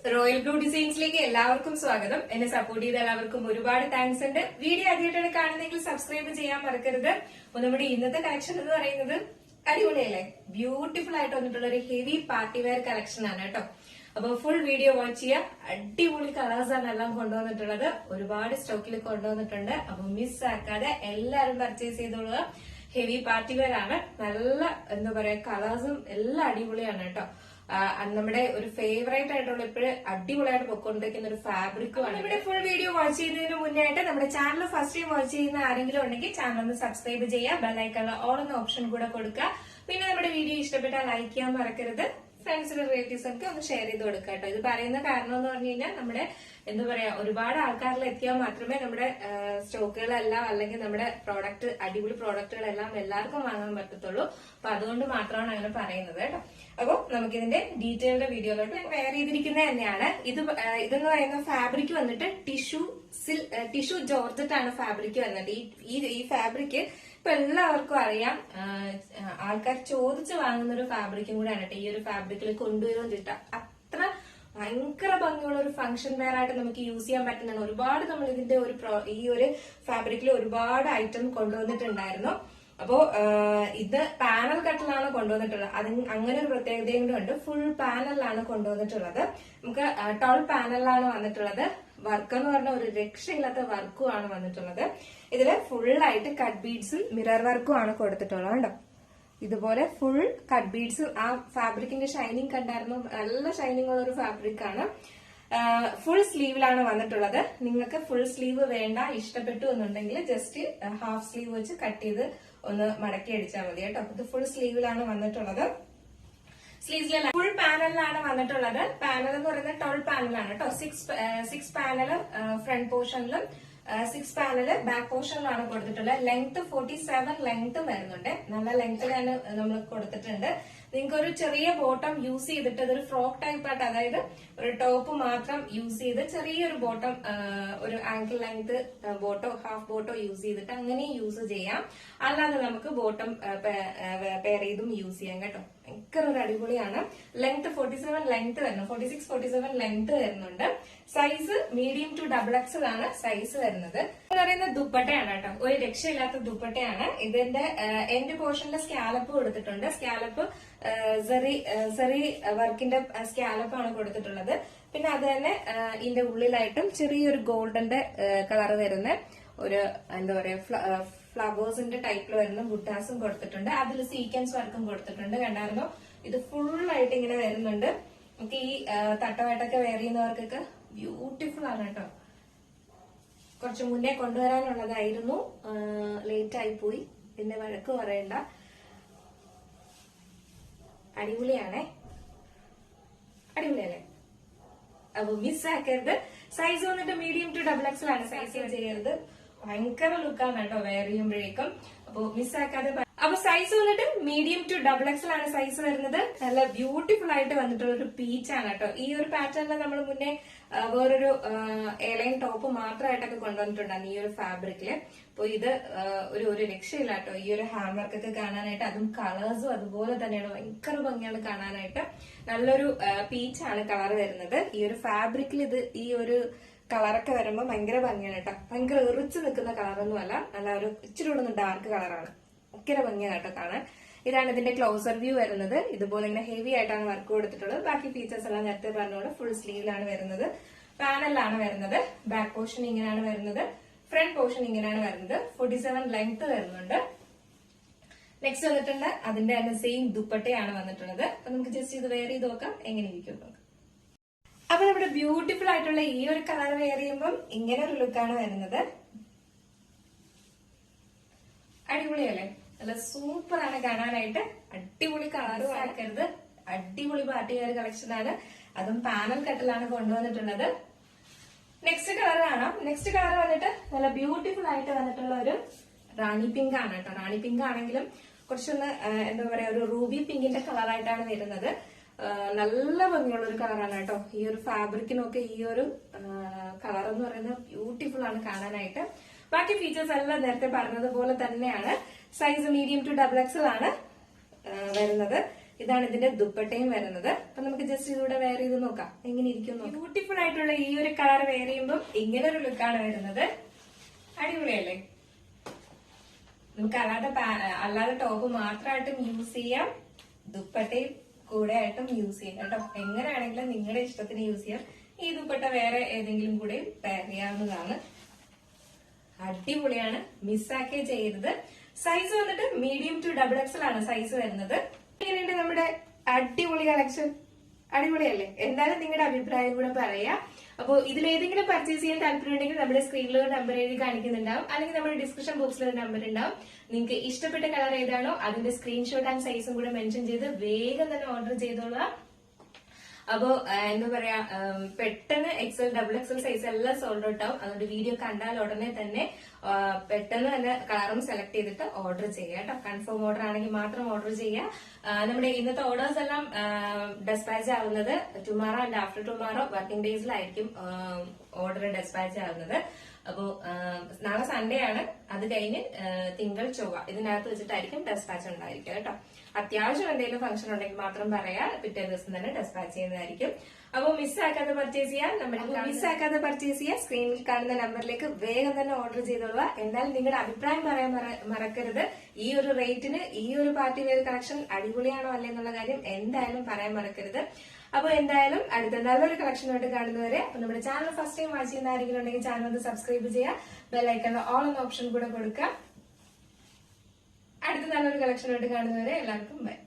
Royal blue ഡിസൈൻസിലേക്ക് എല്ലാവർക്കും സ്വാഗതം. എന്നെ സപ്പോർട്ട് ചെയ്ത എല്ലാവർക്കും ഒരുപാട് താങ്ക്സ് ഉണ്ട്. വീഡിയോ ആദ്യമായിട്ടാണ് കാണുന്നതെങ്കിൽ സബ്സ്ക്രൈബ് ചെയ്യാൻ മറക്കരുത്. അപ്പൊ നമ്മുടെ ഇന്നത്തെ കളക്ഷൻ എന്ന് പറയുന്നത് അടിപൊളിയല്ലേ, ബ്യൂട്ടിഫുൾ ആയിട്ട് വന്നിട്ടുള്ള ഒരു ഹെവി പാർട്ടി വെയർ കളക്ഷൻ ആണ് കേട്ടോ. അപ്പൊ ഫുൾ വീഡിയോ വാച്ച് ചെയ്യുക. അടിപൊളി കളേഴ്സ് ആണ് എല്ലാം കൊണ്ടുവന്നിട്ടുള്ളത്. ഒരുപാട് സ്റ്റോക്കിൽ കൊണ്ടുവന്നിട്ടുണ്ട്. അപ്പൊ മിസ് ആക്കാതെ എല്ലാവരും പർച്ചേസ് ചെയ്തോളുക. ഹെവി പാർട്ടി വെയർ ആണ്. നല്ല എന്താ പറയാ കളേഴ്സും എല്ലാം അടിപൊളിയാണ് കേട്ടോ. നമ്മുടെ ഒരു ഫേവറേറ്റ് ആയിട്ടുള്ള ഇപ്പോഴും അടിപൊളിയായിട്ട് പൊയ്ക്കൊണ്ടിരിക്കുന്ന ഒരു ഫാബ്രിക്കും ആണ്. ഇവിടെ ഫുൾ വീഡിയോ വാച്ച് ചെയ്യുന്നതിന് മുന്നേ ആയിട്ട് നമ്മുടെ ചാനൽ ഫസ്റ്റ് ടൈം വാച്ച് ചെയ്യുന്ന ആരെങ്കിലും ഉണ്ടെങ്കിൽ ചാനൽ ഒന്ന് സബ്സ്ക്രൈബ് ചെയ്യുക. ബെല്ലൈക്കണിൽ ഓൾ എന്ന ഓപ്ഷൻ കൂടെ കൊടുക്കുക. പിന്നെ നമ്മുടെ വീഡിയോ ഇഷ്ടപ്പെട്ടാൽ ലൈക്ക് ചെയ്യാൻ മറക്കരുത്. ഫ്രണ്ട്സിനും റിലേറ്റീവ്സൊക്കെ ഒന്ന് ഷെയർ ചെയ്ത് കൊടുക്കുക കേട്ടോ. ഇത് പറയുന്ന കാരണം എന്ന് പറഞ്ഞു കഴിഞ്ഞാൽ നമ്മുടെ എന്താ പറയാ ഒരുപാട് ആൾക്കാരിൽ എത്തിയാൽ മാത്രമേ നമ്മുടെ സ്റ്റോക്കുകളെല്ലാം അല്ലെങ്കിൽ നമ്മുടെ പ്രോഡക്റ്റ് അടിപൊളി പ്രോഡക്റ്റുകളെല്ലാം എല്ലാവർക്കും വാങ്ങാൻ പറ്റത്തുള്ളൂ. അപ്പൊ അതുകൊണ്ട് മാത്രമാണ് അങ്ങനെ പറയുന്നത് കേട്ടോ. അപ്പൊ നമുക്കിതിന്റെ ഡീറ്റെയിൽഡ് വീഡിയോയിലോട്ട് വെയർ ചെയ്തിരിക്കുന്നത് തന്നെയാണ്. ഇതെന്ന് പറയുന്ന ഫാബ്രിക് വന്നിട്ട് ടിഷ്യൂ ജോർജറ്റ് ആണ് ഫാബ്രിക് വരുന്നത്. ഈ ഫാബ്രിക് ഇപ്പൊ എല്ലാവർക്കും അറിയാം, ആൾക്കാർ ചോദിച്ച് വാങ്ങുന്ന ഒരു ഫാബ്രിക്കും കൂടെയാണ് കേട്ടോ. ഈ ഒരു ഫാബ്രിക്കിൽ കൊണ്ടുവരുന്നിട്ട് അത്ര ഭയങ്കര ഭംഗിയുള്ള ഒരു ഫംഗ്ഷൻ വെയർ ആയിട്ട് നമുക്ക് യൂസ് ചെയ്യാൻ പറ്റുന്നതാണ്. ഒരുപാട് നമ്മൾ ഇതിന്റെ ഈ ഒരു ഫാബ്രിക്കിൽ ഒരുപാട് ഐറ്റം കൊണ്ടുവന്നിട്ടുണ്ടായിരുന്നു. അപ്പോ ഇത് പാനൽ കട്ടിലാണ് കൊണ്ടുവന്നിട്ടുള്ളത്. അങ്ങനെ ഒരു പ്രത്യേകതയും കൂടെ ഉണ്ട്. ഫുൾ പാനലിലാണ് കൊണ്ടുവന്നിട്ടുള്ളത്. നമുക്ക് 12 പാനലിലാണ് വന്നിട്ടുള്ളത്. വർക്ക് എന്ന് പറഞ്ഞ ഒരു രക്ഷയില്ലാത്ത വർക്കും ആണ് വന്നിട്ടുള്ളത്. ഇതില് ഫുള്ളായിട്ട് കട്ട് ബീഡ്സും മിറർ വർക്കും ആണ് കൊടുത്തിട്ടുള്ളത് കേട്ടോ. ഇതുപോലെ ഫുൾ കട്ട് ബീഡ്സും ആ ഫാബ്രിക്കിന്റെ ഷൈനിങ് കണ്ടായിരുന്നു. നല്ല ഷൈനിങ് ഉള്ള ഒരു ഫാബ്രിക് ആണ്. ഫുൾ സ്ലീവിലാണ് വന്നിട്ടുള്ളത്. നിങ്ങൾക്ക് ഫുൾ സ്ലീവ് വേണ്ട, ഇഷ്ടപ്പെട്ടു എന്നുണ്ടെങ്കിൽ ജസ്റ്റ് ഹാഫ് സ്ലീവ് വെച്ച് കട്ട് ചെയ്ത് ഒന്ന് മടക്കി അടിച്ചാൽ മതി കേട്ടോ. ഇത് ഫുൾ സ്ലീവിലാണ് വന്നിട്ടുള്ളത്. സ്ലീവ്സിലെ ഫുൾ പാനലിലാണ് വന്നിട്ടുള്ളത്. പാനൽ എന്ന് പറയുന്നത് 12 പാനലാണ് കേട്ടോ. 6 പാനല് ഫ്രണ്ട് പോർഷനിലും 6 പാനല് ബാക്ക് പോർഷനിലാണ് കൊടുത്തിട്ടുള്ളത്. ലെങ്ത് 47 ലെങ്ത് വരുന്നുണ്ട്. നല്ല ലെങ്ത് തന്നെ നമ്മൾ കൊടുത്തിട്ടുണ്ട്. നിങ്ങൾക്ക് ഒരു ചെറിയ ബോട്ടം യൂസ് ചെയ്തിട്ട് അതൊരു ഫ്രോക്ക് ടൈപ്പ് ആയിട്ട്, അതായത് ഒരു ടോപ്പ് മാത്രം യൂസ് ചെയ്ത് ചെറിയൊരു ബോട്ടം, ഒരു ആങ്കിൾ ലെങ്ത് ബോട്ടോ ഹാഫ് ബോട്ടോ യൂസ് ചെയ്തിട്ട് അങ്ങനെ യൂസ് ചെയ്യാം. അല്ലാതെ നമുക്ക് ബോട്ടം പെയർ ചെയ്തും യൂസ് ചെയ്യാം കേട്ടോ. ഭയങ്കര ഒരു അടിപൊളിയാണ്. ലെങ്ത് 47 ലെങ്ത് വരുന്നത്, 46-47 ലെങ്ത് വരുന്നുണ്ട്. സൈസ് മീഡിയം ടു XXL ആണ് സൈസ് വരുന്നത്. എന്ന് പറയുന്ന ദുപ്പട്ടയാണ് കേട്ടോ. ഒരു രക്ഷയില്ലാത്ത ദുപ്പട്ടയാണ്. ഇതിന്റെ എൻഡ് പോർഷനിലെ സ്കാലപ്പ് കൊടുത്തിട്ടുണ്ട്. സ്കാലപ്പ് സെറി വർക്കിന്റെ സ്കാലപ്പാണ് കൊടുത്തിട്ടുള്ളത്. പിന്നെ അത് തന്നെ ഇതിന്റെ ഉള്ളിലായിട്ടും ചെറിയൊരു ഗോൾഡന്റെ കളർ വരുന്ന ഒരു എന്താ പറയാ ഫ്ലവേഴ്സിന്റെ ടൈപ്പിൽ വരുന്ന ബുട്ടാസും കൊടുത്തിട്ടുണ്ട്. അതിൽ സീക്വൻസ് വർക്കും കൊടുത്തിട്ടുണ്ട്. കണ്ടായിരുന്നോ? ഇത് ഫുള്ളായിട്ട് ഇങ്ങനെ വരുന്നുണ്ട്. നമുക്ക് ഈ തട്ടവായിട്ടൊക്കെ വെയർ ചെയ്യുന്നവർക്കൊക്കെ ബ്യൂട്ടിഫുൾ ആണ് കേട്ടോ. കുറച്ച് മുന്നേ കൊണ്ടുവരാനുള്ളതായിരുന്നു, ലേറ്റ് ആയി പോയി. പിന്നെ വഴക്ക് പറയണ്ട. അടിപൊളിയാണേ, അടിപൊളിയല്ലേ? അപ്പൊ മിസ് ആക്കരുത്. സൈസ് വന്നിട്ട് മീഡിയം ടു XXL ആണ്. സൈസ് ചെയ്യരുത്. ഭയങ്കര ലുക്കാണ് കേട്ടോ വെയർ ചെയ്യുമ്പോഴേക്കും. അപ്പൊ മിസ്സാക്കാതെ. അപ്പൊ സൈസ് വന്നിട്ട് മീഡിയം ടു XXL ആണ് സൈസ് വരുന്നത്. നല്ല ബ്യൂട്ടിഫുൾ ആയിട്ട് വന്നിട്ടുള്ള ഒരു പീച്ച് ആണ് കേട്ടോ. ഈ ഒരു പാറ്റേണിൽ നമ്മൾ മുന്നേ വേറൊരു എയർലൈൻ ടോപ്പ് മാത്രമായിട്ടൊക്കെ കൊണ്ടുവന്നിട്ടുണ്ടായിരുന്നു ഈ ഒരു ഫാബ്രിക്കില്. അപ്പൊ ഇത് ഒരു രക്ഷയില്ല കേട്ടോ. ഈ ഒരു ഹാൻഡ് വർക്കൊക്കെ കാണാനായിട്ട്, അതും കളേഴ്സും അതുപോലെ തന്നെയാണ്. ഭയങ്കര ഭംഗിയാണ് കാണാനായിട്ട്. നല്ലൊരു പീച്ചാണ് കളർ വരുന്നത്. ഈ ഒരു ഫാബ്രിക്കിൽ ഈ ഒരു കളറൊക്കെ വരുമ്പോൾ ഭയങ്കര ഭംഗിയാണ് കേട്ടോ. ഭയങ്കര എറിച്ച് നിൽക്കുന്ന കളറൊന്നും അല്ല. നല്ല ഒരു ഇച്ചിരി കൂടെ ഡാർക്ക് കളറാണ്. ഭയങ്കര ഭംഗിയാണ് കേട്ടോ കാണാൻ. ഇതാണ് ഇതിന്റെ ക്ലോസർ വ്യൂ വരുന്നത്. ഇതുപോലെ ഇങ്ങനെ ഹെവി ആയിട്ടാണ് വർക്ക് കൊടുത്തിട്ടുള്ളത്. ബാക്കി ഫീച്ചേഴ്സ് എല്ലാം നേരത്തെ പറഞ്ഞോളൂ. ഫുൾ സ്ലീവിലാണ് വരുന്നത്. പാനലിലാണ് വരുന്നത്. ബാക്ക് പോർഷൻ ഇങ്ങനെയാണ് വരുന്നത്. ഫ്രണ്ട് പോർഷൻ ഇങ്ങനെയാണ് വരുന്നത്. 47 ലെങ്ത് വരുന്നുണ്ട്. നെക്സ്റ്റ് വന്നിട്ടുണ്ട് അതിന്റെ തന്നെ സെയിം ദുപ്പട്ടയാണ് വന്നിട്ടുള്ളത്. അപ്പൊ നമുക്ക് ജസ്റ്റ് ഇത് വെയർ ചെയ്ത് നോക്കാം എങ്ങനെ ഇരിക്കും നോക്കാം. അപ്പൊ നമ്മുടെ ബ്യൂട്ടിഫുൾ ആയിട്ടുള്ള ഈ ഒരു കളർ വെയർ ചെയ്യുമ്പോൾ ഇങ്ങനെ ഒരു ലുക്കാണ് വരുന്നത്. അടിപൊളിയല്ലേ? നല്ല സൂപ്പർ ആണ് കാണാനായിട്ട്. അടിപൊളി കളറും ആക്കരുത്. അടിപൊളി പാർട്ടി വെയർ കളക്ഷൻ ആണ്. അതും പാനൽ കട്ടിലാണ് കൊണ്ടുവന്നിട്ടുള്ളത്. നെക്സ്റ്റ് കളർ കാണാം. നെക്സ്റ്റ് കളർ വന്നിട്ട് നല്ല ബ്യൂട്ടിഫുൾ ആയിട്ട് വന്നിട്ടുള്ള ഒരു റാണി പിങ്ക് ആണ് കേട്ടോ. റാണി പിങ്ക് ആണെങ്കിലും കുറച്ചൊന്ന് എന്താ പറയാ ഒരു റൂബി പിങ്കിന്റെ കളറായിട്ടാണ് വരുന്നത്. നല്ല ഭംഗിയുള്ള ഒരു കളറാണ് കേട്ടോ. ഈ ഒരു ഫാബ്രിക്കിനൊക്കെ ഈ ഒരു കളർ എന്ന് പറയുന്നത് ബ്യൂട്ടിഫുൾ ആണ് കാണാനായിട്ട്. ബാക്കി ഫീച്ചേഴ്സ് എല്ലാം നേരത്തെ പറഞ്ഞതുപോലെ തന്നെയാണ്. സൈസ് മീഡിയം ടു XXL ആണ് വരുന്നത്. ഇതാണ് ഇതിന്റെ ദുപ്പട്ടയും വരുന്നത്. അപ്പൊ നമുക്ക് ജസ്റ്റ് ഇതുകൂടെ വെയർ ചെയ്ത് നോക്കാം എങ്ങനെ ഇരിക്കും. ബ്യൂട്ടിഫുൾ ആയിട്ടുള്ള ഈ ഒരു കളർ വെയർ ചെയ്യുമ്പോൾ ഇങ്ങനെ ഒരു ലുക്കാണ് വരുന്നത്. അടിപൊളിയല്ലേ? നമുക്ക് അല്ലാതെ ടോപ്പ് മാത്രമായിട്ടും യൂസ് ചെയ്യാം, ദുപ്പട്ടയും കൂടെ ആയിട്ടും യൂസ് ചെയ്യാം കേട്ടോ. എങ്ങനെയാണെങ്കിലും നിങ്ങളുടെ ഇഷ്ടത്തിന് യൂസ് ചെയ്യാം. ഈ ദുപ്പട്ട വേറെ ഏതെങ്കിലും കൂടെ പെയർ ചെയ്യാവുന്നതാണ്. അടിപൊളിയാണ്, മിസ്സാക്കേ ചെയ്യരുത്. സൈസ് വന്നിട്ട് മീഡിയം ടു XXL ആണ് സൈസ് വരുന്നത്. ഇങ്ങനെയുണ്ട് നമ്മുടെ അടിപൊളി കളക്ഷൻ. അടിപൊളിയല്ലേ? എന്തായാലും നിങ്ങളുടെ അഭിപ്രായം കൂടെ പറയാ. അപ്പൊ ഇതിലേതെങ്കിലും പർച്ചേസ് ചെയ്യാൻ താല്പര്യം ഉണ്ടെങ്കിൽ നമ്മുടെ സ്ക്രീനിൽ ഒരു നമ്പർ എഴുതി കാണിക്കുന്നുണ്ടാവും, അല്ലെങ്കിൽ നമ്മുടെ ഡിസ്ക്രിപ്ഷൻ ബോക്സിൽ ഒരു നമ്പർ ഉണ്ടാവും. നിങ്ങൾക്ക് ഇഷ്ടപ്പെട്ട കളർ ഏതാണോ അതിന്റെ സ്ക്രീൻഷോട്ട് ആൻഡ് സൈസും കൂടെ മെൻഷൻ ചെയ്ത് വേഗം തന്നെ ഓർഡർ ചെയ്തോളാം. അപ്പോ എന്താ പറയാ, പെട്ടെന്ന് XL XXL സൈസ് എല്ലാം സോൾഡ് ഔട്ട് ആവും. അതുകൊണ്ട് വീഡിയോ കണ്ടാൽ ഉടനെ തന്നെ പെട്ടെന്ന് തന്നെ കളറും സെലക്ട് ചെയ്തിട്ട് ഓർഡർ ചെയ്യുക കേട്ടോ. കൺഫേം ഓർഡർ ആണെങ്കിൽ മാത്രം ഓർഡർ ചെയ്യുക. നമ്മുടെ ഇന്നത്തെ ഓർഡേഴ്സ് എല്ലാം ഡെസ്പാച്ച് ആവുന്നത് tomorrow and after tomorrow working ഡേയ്സിലായിരിക്കും ഓർഡർ ഡെസ്പാച്ച് ആവുന്നത്. അപ്പോ നാളെ സൺഡേ ആണ്, അത് കഴിഞ്ഞ് തിങ്കൾ ചൊവ്വ ഇതിനകത്ത് വെച്ചിട്ടായിരിക്കും ഡെസ്പാച്ച് ഉണ്ടായിരിക്കുക കേട്ടോ. അത്യാവശ്യം എന്തെങ്കിലും ഫംഗ്ഷൻ ഉണ്ടെങ്കിൽ മാത്രം പറയാ, പിറ്റേ ദിവസം തന്നെ ഡെസ്പാച്ച് ചെയ്യുന്നതായിരിക്കും. അപ്പോൾ മിസ്സാക്കാതെ പർച്ചേസ് ചെയ്യാൻ സ്ക്രീനിൽ കാണുന്ന നമ്പറിലേക്ക് വേഗം തന്നെ ഓർഡർ ചെയ്തോളുക. എന്നാലും നിങ്ങളുടെ അഭിപ്രായം പറയാൻ മറക്കരുത്. ഈ ഒരു റേറ്റിന് ഈ ഒരു പാർട്ടി വെയർ കളക്ഷൻ അടിപൊളിയാണോ അല്ലേ എന്നുള്ള കാര്യം എന്തായാലും പറയാൻ മറക്കരുത്. അപ്പൊ എന്തായാലും അടുത്ത നല്ലൊരു കളക്ഷനായിട്ട് കാണുന്നവരെ. അപ്പൊ നമ്മുടെ ചാനൽ ഫസ്റ്റ് ടൈം വാച്ച് ചെയ്യുന്ന ആരെങ്കിലും ഉണ്ടെങ്കിൽ ചാനൽ ഒന്ന് സബ്സ്ക്രൈബ് ചെയ്യുക, ബെല്ലൈക്കണിൽ ഓൾ എന്ന ഓപ്ഷൻ കൂടെ കൊടുക്കുക. അടുത്ത നല്ലൊരു കളക്ഷനായിട്ട് കാണുന്നവരെ എല്ലാവർക്കും ബൈ.